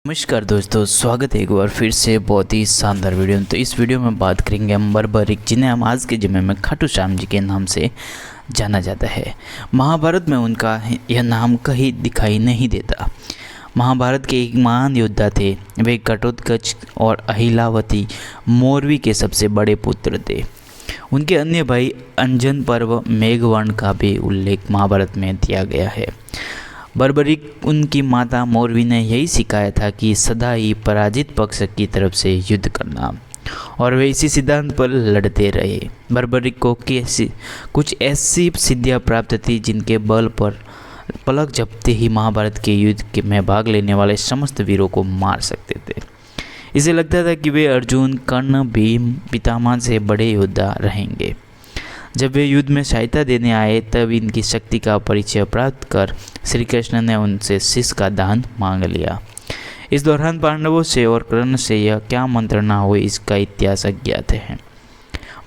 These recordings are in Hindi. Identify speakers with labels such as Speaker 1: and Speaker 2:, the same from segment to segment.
Speaker 1: नमस्कार दोस्तों, स्वागत है एक बार फिर से बहुत ही शानदार वीडियो में। तो इस वीडियो में बात करेंगे हम बर्बरिक, जिन्हें हम आज के समय में खाटू श्याम जी के नाम से जाना जाता है। महाभारत में उनका यह नाम कहीं दिखाई नहीं देता। महाभारत के एक महान योद्धा थे। वे घटोत्कच और अहिलावती मौर्वी के सबसे बड़े पुत्र थे। उनके अन्य भाई अंजन पर्व मेघवर्ण का भी उल्लेख महाभारत में दिया गया है। बर्बरिक उनकी माता मौर्वी ने यही सिखाया था कि सदा ही पराजित पक्ष की तरफ से युद्ध करना, और वे इसी सिद्धांत पर लड़ते रहे। बर्बरिक को कुछ ऐसी सिद्धियां प्राप्त थी जिनके बल पर पलक झपकते ही महाभारत के युद्ध में भाग लेने वाले समस्त वीरों को मार सकते थे। इसे लगता था कि वे अर्जुन, कर्ण, भीम, पितामह से बड़े योद्धा रहेंगे। जब वे युद्ध में सहायता देने आए तब इनकी शक्ति का परिचय प्राप्त कर श्री कृष्ण ने उनसे शिष्य का दान मांग लिया। इस दौरान पांडवों से और कर्ण से यह क्या मंत्रणा हुई, इसका इतिहास अज्ञात है।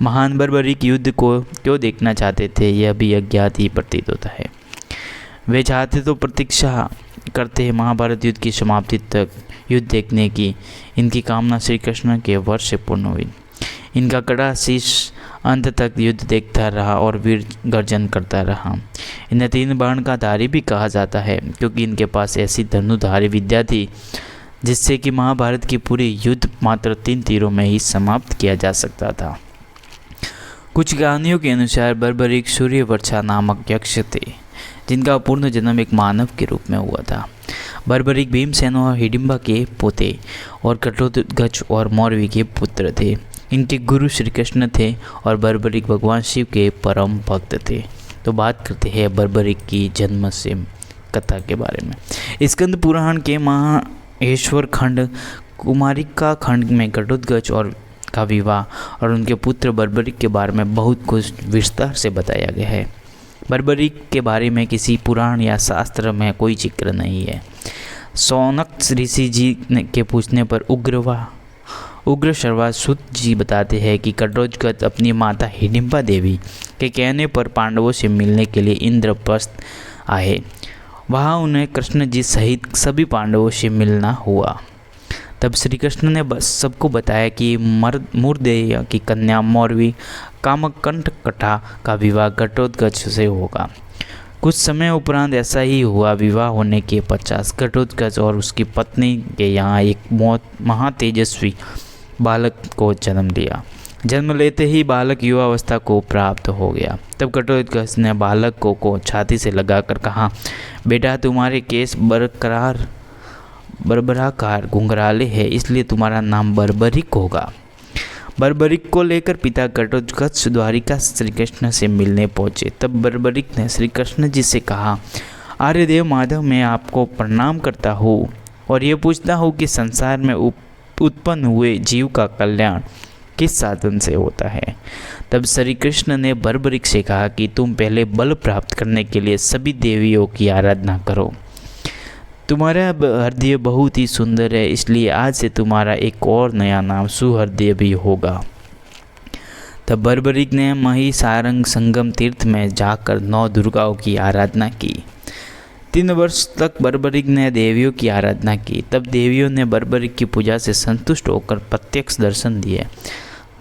Speaker 1: महान बर्बरिक युद्ध को क्यों देखना चाहते थे, यह भी अज्ञात ही प्रतीत होता है। वे चाहते तो प्रतीक्षा करते हैं महाभारत युद्ध की समाप्ति तक युद्ध देखने की। इनकी कामना श्री कृष्ण के वर से पूर्ण हुई। इनका कड़ा शीश अंत तक युद्ध देखता रहा और वीर गर्जन करता रहा। इन्हें 3 बाण का धारी भी कहा जाता है, क्योंकि इनके पास ऐसी धनुधारी विद्या थी जिससे कि महाभारत की पूरी युद्ध मात्र 3 तीरों में ही समाप्त किया जा सकता था। कुछ कहानियों के अनुसार बर्बरिक सूर्यवर्षा नामक यक्ष थे, जिनका पूर्ण जन्म एक मानव के रूप में हुआ था। बर्बरिक भीमसेन और हिडिंबा के पोते और घटोत्कच और मौर्वी के पुत्र थे। इनके गुरु श्री कृष्ण थे और बर्बरिक भगवान शिव के परम भक्त थे। तो बात करते हैं बर्बरिक की जन्म से कथा के बारे में। स्कंद पुराण के माहेश्वर खंड कुमारिका खंड में घटोत्कच और का विवाह और उनके पुत्र बर्बरिक के बारे में बहुत कुछ विस्तार से बताया गया है। बर्बरिक के बारे में किसी पुराण या शास्त्र में कोई जिक्र नहीं है। सौनक ऋषि जी के पूछने पर उग्र शर्वासुत जी बताते हैं कि घटोत्कच अपनी माता हिडिंबा देवी के कहने पर पांडवों से मिलने के लिए इंद्रप्रस्थ आए। वहाँ उन्हें कृष्ण जी सहित सभी पांडवों से मिलना हुआ। तब श्री कृष्ण ने बस सबको बताया कि मूर्धेय की कन्या मौर्वी कामकंठ कथा का विवाह घटोत्कच से होगा। कुछ समय उपरांत ऐसा ही हुआ। विवाह होने के पश्चात घटोत्कच और उसकी पत्नी के यहाँ एक महातेजस्वी बालक को जन्म लिया। जन्म लेते ही बालक युवावस्था को प्राप्त हो गया। तब घटोत्कच ने बालक को छाती से लगाकर कहा, बेटा तुम्हारे केस बरबराकार घुंघराले है, इसलिए तुम्हारा नाम बर्बरिक होगा। बर्बरिक को लेकर पिता घटोत्कच द्वारिका श्री कृष्ण से मिलने पहुँचे। तब बर्बरिक ने श्री कृष्ण जी से कहा, आर्यदेव माधव, मैं आपको प्रणाम करता हूँ और ये पूछता हूँ कि संसार में उत्पन्न हुए जीव का कल्याण किस साधन से होता है। तब श्री कृष्ण ने बर्बरिक से कहा कि तुम पहले बल प्राप्त करने के लिए सभी देवियों की आराधना करो। तुम्हारा हृदय बहुत ही सुंदर है, इसलिए आज से तुम्हारा एक और नया नाम सुहृदय भी होगा। तब बर्बरिक ने महिसारंग संगम तीर्थ में जाकर 9 दुर्गाओं की आराधना की। 3 वर्ष तक बर्बरिक ने देवियों की आराधना की। तब देवियों ने बर्बरिक की पूजा से संतुष्ट होकर प्रत्यक्ष दर्शन दिए।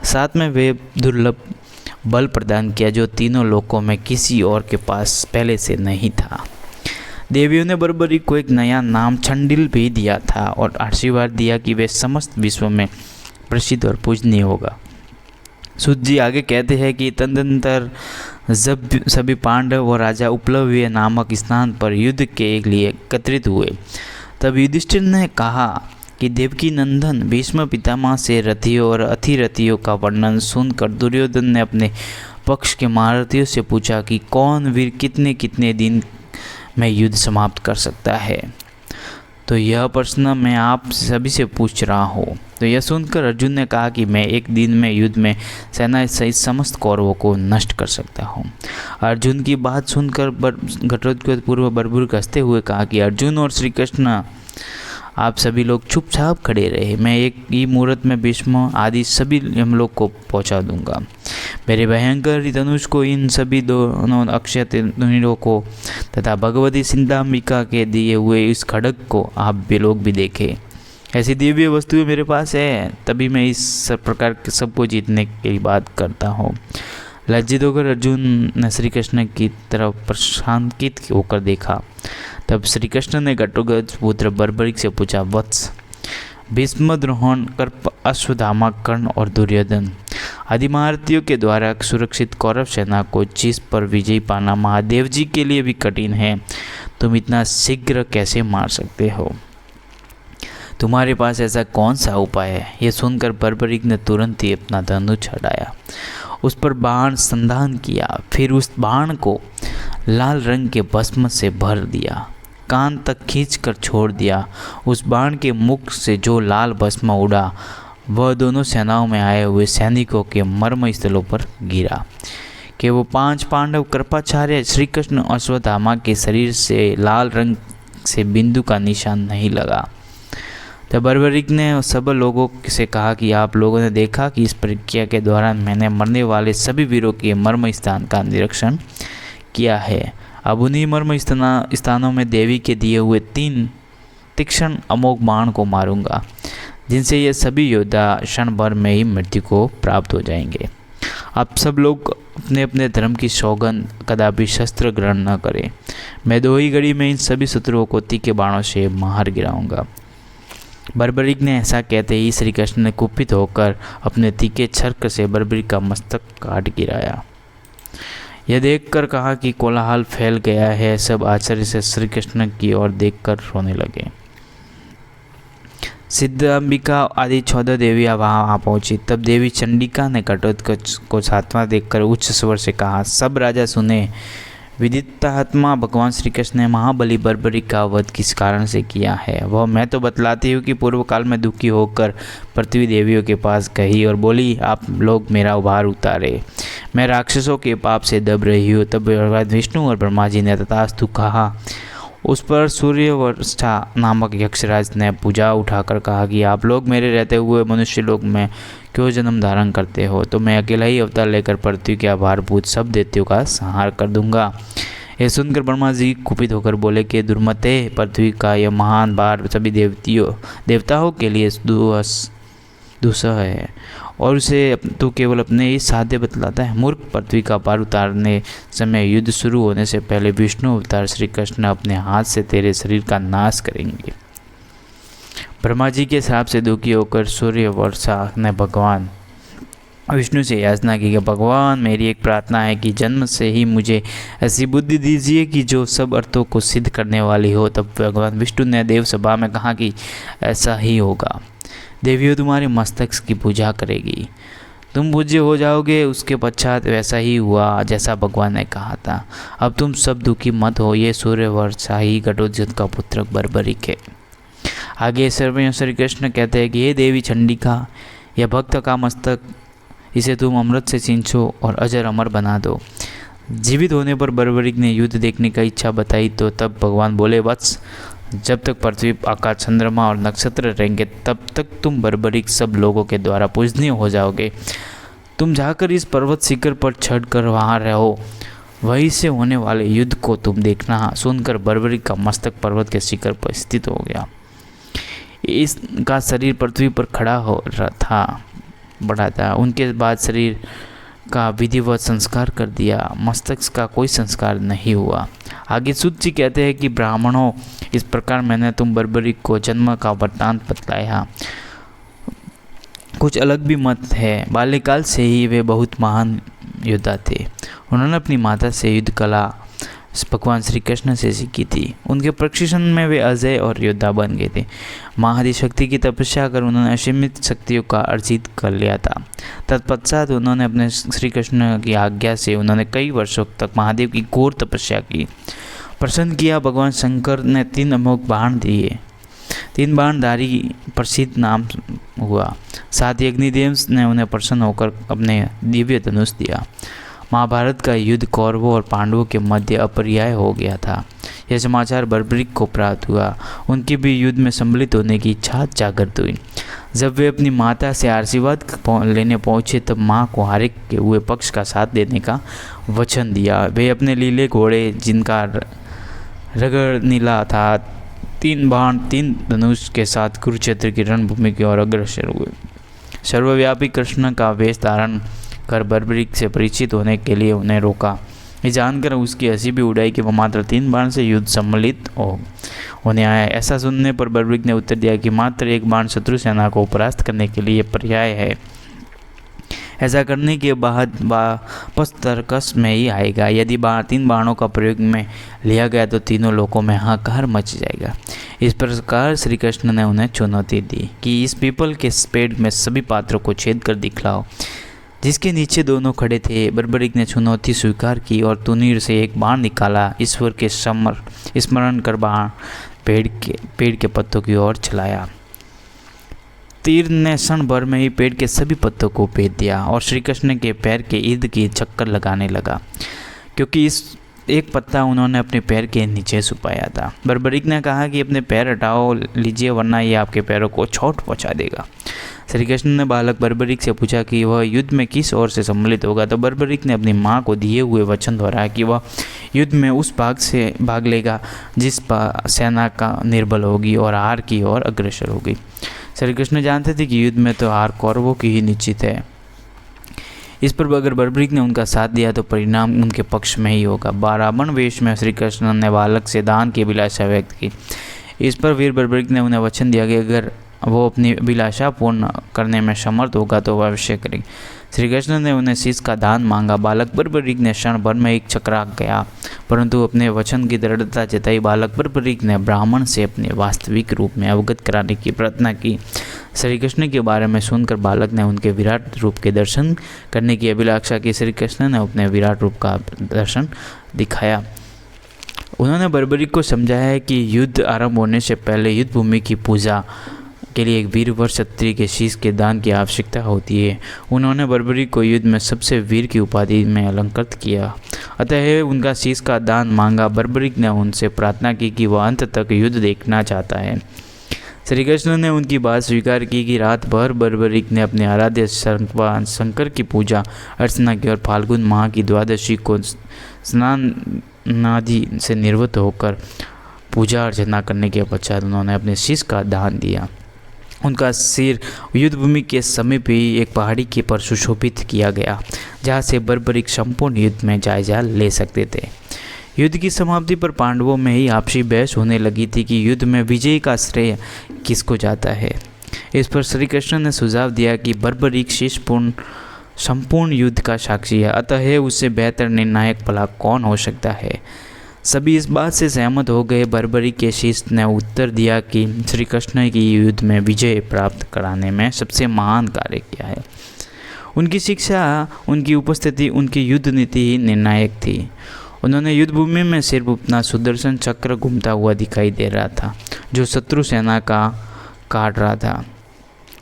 Speaker 1: साथ में वे दुर्लभ बल प्रदान किया जो तीनों लोकों में किसी और के पास पहले से नहीं था। देवियों ने बर्बरिक को एक नया नाम छंडिल भी दिया था और आशीर्वाद दिया कि वे समस्त विश्व में प्रसिद्ध और पूजनीय होगा। सूत जी आगे कहते हैं कि तदनंतर जब सभी पांडव और राजा उपलव्य नामक स्थान पर युद्ध के लिए एकत्रित हुए, तब युधिष्ठिर ने कहा कि देवकी नंदन भीष्म पितामह से रथियों और अतिरथियों का वर्णन सुनकर दुर्योधन ने अपने पक्ष के महारथियों से पूछा कि कौन वीर कितने कितने दिन में युद्ध समाप्त कर सकता है। तो यह प्रश्न मैं आप सभी से पूछ रहा हूँ। तो यह सुनकर अर्जुन ने कहा कि मैं एक दिन में युद्ध में सेना सहित समस्त कौरवों को नष्ट कर सकता हूँ। अर्जुन की बात सुनकर घटोत्कच पूर्व बर्बरिक हंसते हुए कहा कि अर्जुन और श्री कृष्ण आप सभी लोग चुपचाप खड़े रहे। मैं एक ही मुहूर्त में भीष्म आदि सभी यमलोक को पहुंचा दूंगा। मेरे भयंकर धनुष को इन सभी दोनों अक्षय तीरों को तथा भगवती सिंधाम्बिका के दिए हुए इस खड्ग को आप भी लोग भी देखें। ऐसी दिव्य वस्तुएं मेरे पास है, तभी मैं इस सब प्रकार के सबको जीतने की बात करता हूँ। लज्जित होकर अर्जुन ने श्री कृष्ण की तरफ प्रशांकित होकर देखा। तब श्री कृष्ण ने घटोत्कच पुत्र बर्बरीक से पूछा, वत्स, भीष्म, द्रोण, कर्प, अश्वत्थामा, कर्ण और दुर्योधन आदि महारथियों के द्वारा सुरक्षित कौरव सेना को जिस पर विजय पाना महादेव जी के लिए भी कठिन है, तुम इतना शीघ्र कैसे मार सकते हो? तुम्हारे पास ऐसा कौन सा उपाय है? यह सुनकर बर्बरीक ने तुरंत ही अपना धनुष हटाया, उस पर बाण संधान किया, फिर उस बाण को लाल रंग के भस्म से भर दिया, कान तक खींचकर छोड़ दिया। उस बाण के मुख से जो लाल भस्म उड़ा वह दोनों सेनाओं में आए हुए सैनिकों के मर्म स्थलों पर गिरा कि वो 5 पांडव, कृपाचार्य, श्री कृष्ण, अश्वत्थामा के शरीर से लाल रंग से बिंदु का निशान नहीं लगा। तब बर्बरीक ने सब लोगों से कहा कि आप लोगों ने देखा कि इस प्रक्रिया के दौरान मैंने मरने वाले सभी वीरों के मर्म स्थान का निरीक्षण किया है। अब उन्हीं मर्म स्थानों में देवी के दिए हुए 3 तीक्ष्ण अमोघ बाण को मारूंगा, जिनसे ये सभी योद्धा क्षण भर में ही मृत्यु को प्राप्त हो जाएंगे। आप सब लोग अपने अपने धर्म की सौगंध कदापि शस्त्र ग्रहण न करें। मैं 2 ही घड़ी में इन सभी शत्रुओं को तीखे बाणों से मार गिराऊंगा। बर्बरीक ने ऐसा कहते ही श्री कृष्ण ने कुपित होकर अपने तीखे छर्क से बर्बरीक का मस्तक काट गिराया। यह देखकर कहा कि कोलाहल फैल गया है। सब आश्चर्य से श्री कृष्ण की ओर देखकर रोने लगे। सिद्धांबिका आदि 14 देवियाँ वहाँ पहुंची। तब देवी चंडिका ने घटोत्कच को सातवां देखकर उच्च स्वर से कहा, सब राजा सुने, विदितात्मा भगवान श्री कृष्ण ने महाबली बर्बरीक का वध किस कारण से किया है, वह मैं तो बतलाती हूँ कि पूर्व काल में दुखी होकर पृथ्वी देवियों के पास गई और बोली, आप लोग मेरा उभार उतारे, मैं राक्षसों के पाप से दब रही हूँ। तब भगवान विष्णु और ब्रह्मा जी ने तथास्तु कहा। उस पर सूर्यवर्षा नामक यक्षराज ने पूजा उठाकर कहा कि आप लोग मेरे रहते हुए मनुष्य लोक में क्यों जन्म धारण करते हो, तो मैं अकेला ही अवतार लेकर पृथ्वी के आभारभूत सब दैत्यों का संहार कर दूंगा। यह सुनकर ब्रह्मा जी कुपित होकर बोले कि दुर्मते, पृथ्वी का यह महान भार सभी देवताओं के लिए दुस्सह है और उसे तू केवल अपने ही साध्य बतलाता है। मूर्ख, पृथ्वी का भार उतारने समय युद्ध शुरू होने से पहले विष्णु अवतार श्री कृष्ण अपने हाथ से तेरे शरीर का नाश करेंगे। ब्रह्मा जी के श्राप से दुखी होकर सूर्यवर्षा ने भगवान विष्णु से याचना की कि भगवान, मेरी एक प्रार्थना है कि जन्म से ही मुझे ऐसी बुद्धि दीजिए कि जो सब अर्थों को सिद्ध करने वाली हो। तब भगवान विष्णु ने देव सभा में कहा कि ऐसा ही होगा। देवियों तुम्हारे मस्तक की पूजा करेगी, तुम पूज्य हो जाओगे। उसके पश्चात वैसा ही हुआ जैसा भगवान ने कहा था। अब तुम सब दुखी मत हो, ये सूर्यवर्षा ही घटोत्कच का पुत्र बर्बरीक है। आगे श्री कृष्ण कहते हैं कि ये देवी चंडिका, यह भक्त का मस्तक, इसे तुम अमृत से सींचो और अजर अमर बना दो। जीवित होने पर बर्बरीक ने युद्ध देखने का इच्छा बताई तो तब भगवान बोले, वत्स, जब तक पृथ्वी, आकाश, चंद्रमा और नक्षत्र रहेंगे तब तक तुम बर्बरीक सब लोगों के द्वारा पूजनीय हो जाओगे। तुम जाकर इस पर्वत शिखर पर चढ़कर वहाँ रहो, वहीं से होने वाले युद्ध को तुम देखना। सुनकर बर्बरीक का मस्तक पर्वत के शिखर पर स्थित हो गया। इसका शरीर पृथ्वी पर खड़ा हो रहा बढ़ा था। उनके बाद शरीर का विधिवत संस्कार कर दिया, मस्तक का कोई संस्कार नहीं हुआ। आगे सूत जी कहते हैं कि ब्राह्मणों, इस प्रकार मैंने तुम बर्बरीक को जन्म का वृत्तांत बतलाया। कुछ अलग भी मत है। बाल्यकाल से ही वे बहुत महान योद्धा थे। उन्होंने अपनी माता से युद्ध कला भगवान श्री कृष्ण से सीखी थी। उनके प्रशिक्षण में वे अजय और योद्धा बन गए थे। महाआदि शक्ति की तपस्या कर उन्होंने असीमित शक्तियों का अर्जित कर लिया था। तत्पश्चात उन्होंने अपने श्री कृष्ण की आज्ञा से उन्होंने कई वर्षों तक महादेव की घोर तपस्या की। प्रसन्न किया भगवान शंकर ने 3 अमोघ बाण दिए। 3 बाणधारी प्रसिद्ध नाम हुआ। साथ ही अग्निदेव ने उन्हें प्रसन्न होकर अपने दिव्य धनुष दिया। महाभारत का युद्ध कौरवों और पांडवों के मध्य अपरिहार्य हो गया था। यह समाचार बर्बरीक को प्राप्त हुआ। उनकी भी युद्ध में सम्मिलित होने की इच्छा जागृत हुई। जब वे अपनी माता से आशीर्वाद लेने पहुंचे तब माँ को हारे हुए पक्ष का साथ देने का वचन दिया। वे अपने लीले घोड़े, जिनका रगड़ नीला था तीन धनुष के साथ कुरुक्षेत्र की रणभूमि की ओर अग्रसर हुए। सर्वव्यापी कृष्ण का वेश धारण कर बर्बरीक से परिचित होने के लिए उन्हें रोका। ये जानकर उसकी हंसी भी उड़ाई कि वह मात्र 3 बाण से युद्ध सम्मिलित होने आया। ऐसा सुनने पर बर्बरीक ने उत्तर दिया कि मात्र 1 बाण शत्रु सेना को परास्त करने के लिए पर्याय है। ऐसा करने के बाद वापस तर्कस में ही आएगा। यदि 3 बाणों का प्रयोग में लिया गया तो तीनों लोकों में हाहाकार मच जाएगा। इस प्रकार श्री कृष्ण ने उन्हें चुनौती दी कि इस पीपल के पेड़ में सभी पात्रों को छेद कर दिखलाओ, जिसके नीचे दोनों खड़े थे। बर्बरीक ने चुनौती स्वीकार की और तुनीर से एक बाण निकाला। ईश्वर के स्मरण कर बाण पेड़ के पत्तों की ओर चलाया। तीर ने क्षण भर में ही पेड़ के सभी पत्तों को भेद दिया और श्री कृष्ण के पैर के इर्द गिर्द चक्कर लगाने लगा, क्योंकि इस एक पत्ता उन्होंने अपने पैर के नीचे छुपाया था। बर्बरीक ने कहा कि अपने पैर हटाओ लीजिए, वरना ये आपके पैरों को चोट पहुंचा देगा। श्री कृष्ण ने बालक बर्बरीक से पूछा कि वह युद्ध में किस ओर से सम्मिलित होगा, तो बर्बरीक ने अपनी माँ को दिए हुए वचन दोहराया कि वह युद्ध में उस भाग से भाग लेगा जिस सेना का निर्बल होगी और हार की ओर अग्रसर होगी। श्री कृष्ण जानते थे कि युद्ध में तो हार कौरवों की ही निश्चित है। इस पर अगर बर्बरीक ने उनका साथ दिया तो परिणाम उनके पक्ष में ही होगा। ब्राह्मण वेश में श्री कृष्ण ने बालक से दान की अभिलाषा व्यक्त की। इस पर वीर बर्बरीक ने उन्हें वचन दिया कि अगर वो अपनी अभिलाषा पूर्ण करने में समर्थ होगा तो वह अवश्य करेंगे। श्री कृष्ण ने उन्हें शीश का दान मांगा। बालक बर्बरीक ने क्षण भर में एक चकरा गया, परंतु अपने वचन की दृढ़ता जताई। बालक बर्बरीक ने ब्राह्मण से अपने वास्तविक रूप में अवगत कराने की प्रार्थना की। श्री कृष्ण के बारे में सुनकर बालक ने उनके विराट रूप के दर्शन करने की अभिलाषा की। श्री कृष्ण ने अपने विराट रूप का दर्शन दिखाया। उन्होंने बर्बरीक को समझाया कि युद्ध आरंभ होने से पहले युद्ध भूमि की पूजा के लिए एक वीरवर क्षत्रिय के शीश के दान की आवश्यकता होती है। उन्होंने बर्बरीक को युद्ध में सबसे वीर की उपाधि में अलंकृत किया, अतः उनका शीश का दान मांगा। बर्बरीक ने उनसे प्रार्थना की कि वह अंत तक युद्ध देखना चाहता है। श्री कृष्ण ने उनकी बात स्वीकार की कि रात भर बर्बरीक ने अपने आराध्य भगवान शंकर की पूजा अर्चना की और फाल्गुन माह की द्वादशी को स्नान आदि से निवृत्त होकर पूजा अर्चना करने के पश्चात उन्होंने अपने शीश का दान दिया। उनका सिर युद्धभूमि के समीप ही एक पहाड़ी के पर सुशोभित किया गया, जहाँ से बर्बरीक संपूर्ण युद्ध में जायजा ले सकते थे। युद्ध की समाप्ति पर पांडवों में ही आपसी बहस होने लगी थी कि युद्ध में विजय का श्रेय किसको जाता है। इस पर श्री कृष्ण ने सुझाव दिया कि बर्बरीक संपूर्ण युद्ध का साक्षी है, अतः उससे बेहतर निर्णायक भला कौन हो सकता है। सभी इस बात से सहमत हो गए। बर्बरीक के शिष्य ने उत्तर दिया कि श्री कृष्ण की युद्ध में विजय प्राप्त कराने में सबसे महान कार्य किया है। उनकी शिक्षा, उनकी उपस्थिति, उनकी युद्ध नीति ही निर्णायक थी। उन्होंने युद्ध भूमि में सिर्फ अपना सुदर्शन चक्र घूमता हुआ दिखाई दे रहा था, जो शत्रु सेना का काट रहा था।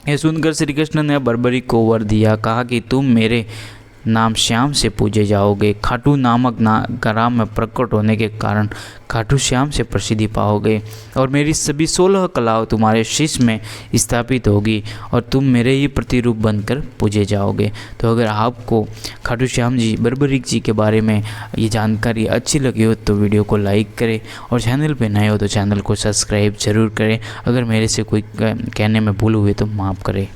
Speaker 1: यह सुनकर श्री कृष्ण ने बर्बरीक को वर दिया, कहा कि तुम मेरे नाम श्याम से पूजे जाओगे। खाटू नामक ग्राम में प्रकट होने के कारण खाटू श्याम से प्रसिद्धि पाओगे और मेरी सभी 16 कलाओं तुम्हारे शीश में स्थापित होगी और तुम मेरे ही प्रतिरूप बनकर पूजे जाओगे। तो अगर आपको खाटू श्याम जी, बर्बरीक जी के बारे में ये जानकारी अच्छी लगी हो तो वीडियो को लाइक करें और चैनल पे नए हो तो चैनल को सब्सक्राइब जरूर करें। अगर मेरे से कोई कहने में भूल हुई तो माफ़ करें।